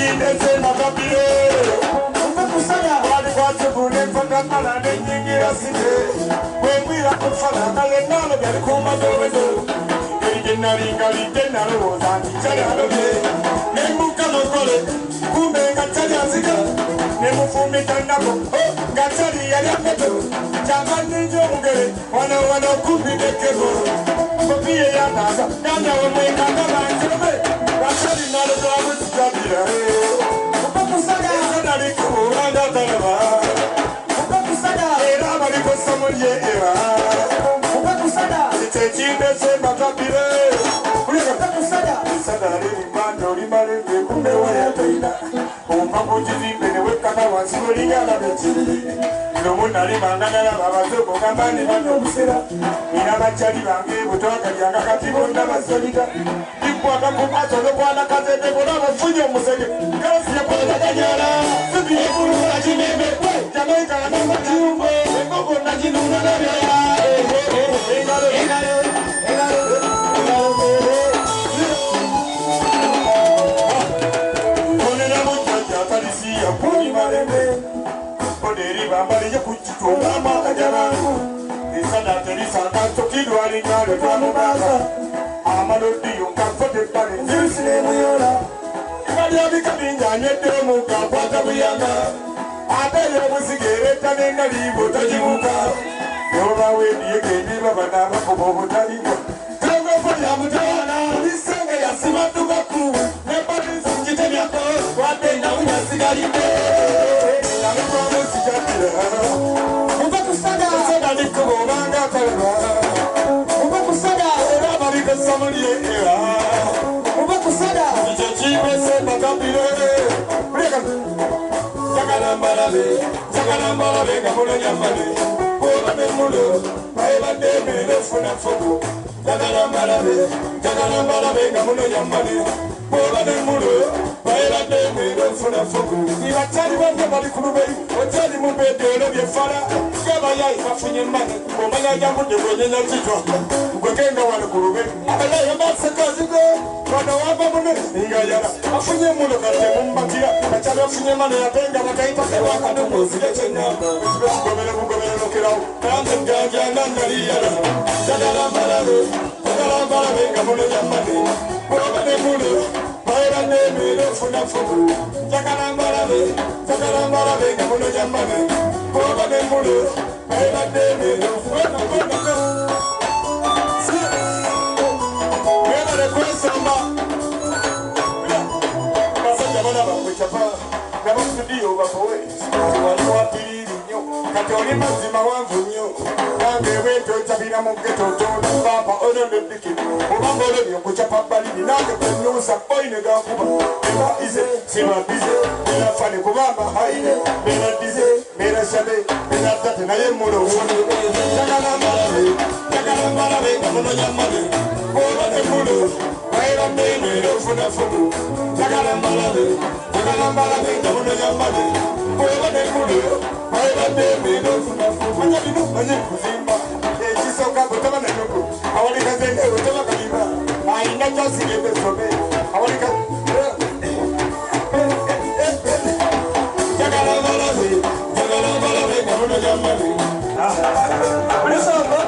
Chitete makapire Umekusanya Wadi kwa tebune Faka mala nenyingira site Wembira kufala Kale nalo Byali kuma dowendo Erinari ngali Tenaro Zandi chale alobe Nemuka lokole Kume ngachali azika Nemufumi tanako Ngachali yali ameto Chamani njongere Wana kumbi dekebo Kopiye ya nasa Nyanya wame kandala njome Ngachali nalo doamu tukabira Upakusanya Nari kumuranda talaba Upakusanya Era mariko samoye era Upakusanya Chechinde se makapire Upakusanya Sadari rimando rimare Kumbe waya taina Umpakujizi menewe kata wasuri Ngala bechiri Nomunari mangana babazoko Kambani mando musera Ina bachari bange Butoka yanga katibonda basolika Ikwa kakumato Lokwana kazete Bona bafunyo musege Kasi ya kwa kanyala Sibi yekuru na jimeme Jamaica na machiumbo Ekoko na jinuna na bia Engalo Konena muchacha Talisi ya puni marembe Koderi bambari ya kuchitonga makajana Isada terisa kanto kidwari ngalo Twamubaza Amalodi yunkafote pare Zirisile muyola Imadia bikabinja nyete muka Kwata buyanga Abele musigere tanenga libo tajimuka Yoba wedi yekeni baba na makobo mutaliwa Tango ya mutana Nisenge ya simatuka ku Nepati sinjite yako Wapenda unyasigarite Namikwa musijatira Ubakusada Sada nikubo manga talaba Ubakusada Era marika samari era Ubakusada Ijajibe se bakapire Jaganambalabe Gamono nyambale Boba memulo Baeba deme Nefuna fogo Jaganambalabe Gamono nyambale Boba memulo Baeba deme Nefuna fogo Iwachali wande bali kurubei Wachali mubede Olebye fara Gaba yai mafunye mane Omanya jambu de kwenye nyatitwa Mkwekenga wane kurubei Abela yambase kazigo Wana waba mune Ingayara Afunye mulo kate mumbakia Achali afunye mane yatenga Makaita sewa kadumo Zile chenya Gomele nokirao Nante mjanja nandari yara Jagalambalabe Gamono nyambale Boba nemulo Baira neme Nefuna fogo Jagalambalabe Gamono nyambale Boba nemulo Baira neme Nefuna fogo Wena request amba Basa jamana bakwechapa Gaba studio bakowe Waliwa pili nyo Katori mazima wangu nyo Nange weto tabina mungeto Tono baba ono lembiki Obamba olemi kuchapa balini Nange penusa oine gakuba Eba ize, sima bize Mena fane kubamba haine Mena dize, mena shabe Mena tate na yemulo Jagalambalabe Gamono nyambale Boba nemulo Baira neme Nefuna fogo Jagalambalabe Gamono nyambale Boba nemulo Baira neme Nefuna fogo Manyabinu manye kuzimba Echisoka botama na nuku Awalika zende botama kalima Aina jasi gebe sobe Awalika Jagalambalabe Gamono nyambale Bulisamba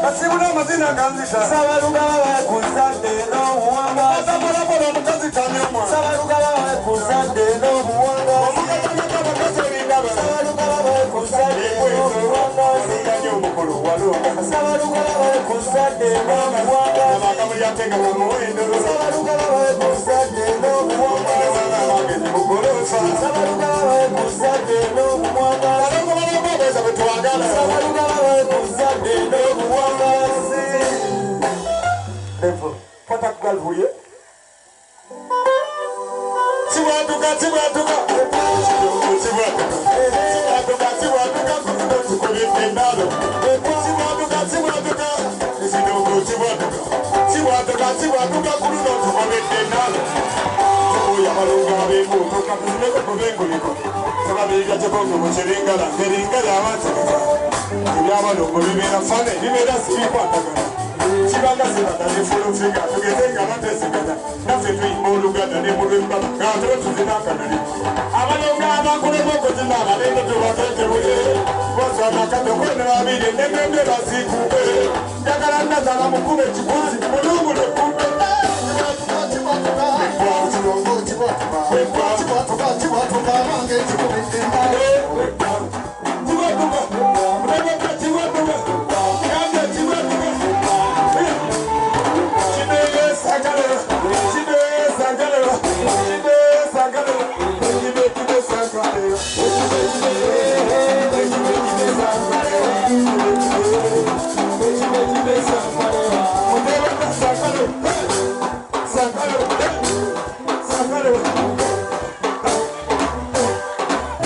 Basibuna mazina kanzisha Sabaruga wa kuzande no muwanga Sabara bono mukazi tamyomwa Sabaruga wa kuzande no muwanga Mukatanyika bakazori ndaba Sabaruga wa kuzande no muwanga Sikanyo mukulu walunga Sabaruga wa kuzande no muwanga Makamu yatenga kamuendo Sabaruga wa kuzande no muwanga Mageni mukulufa Sabaruga wa kuzande no muwanga Sabaruga wa kuzande betuagala Sabaruga wa kuzande no muwanga Patak galvuye Siwaduka kukudotukolifendalo Siwaduka kukudotukolifendalo Oya malunga abebu Toka kuzineko kubenguliko Sababiga chebongo mcheringala Keringala avancha Kuyama nungo vimena fane Vimena sikipa takana bagazira dali full figure tugezenga batesigana naffe tuyimba oluganda ne mulwemba ng'atero tuzinakadali abalonga abakulemu okuzina abalende tubatetebuye bosana katokwenera abiri nemende bazikuke njagala nazala mukube ekikuzi mulungi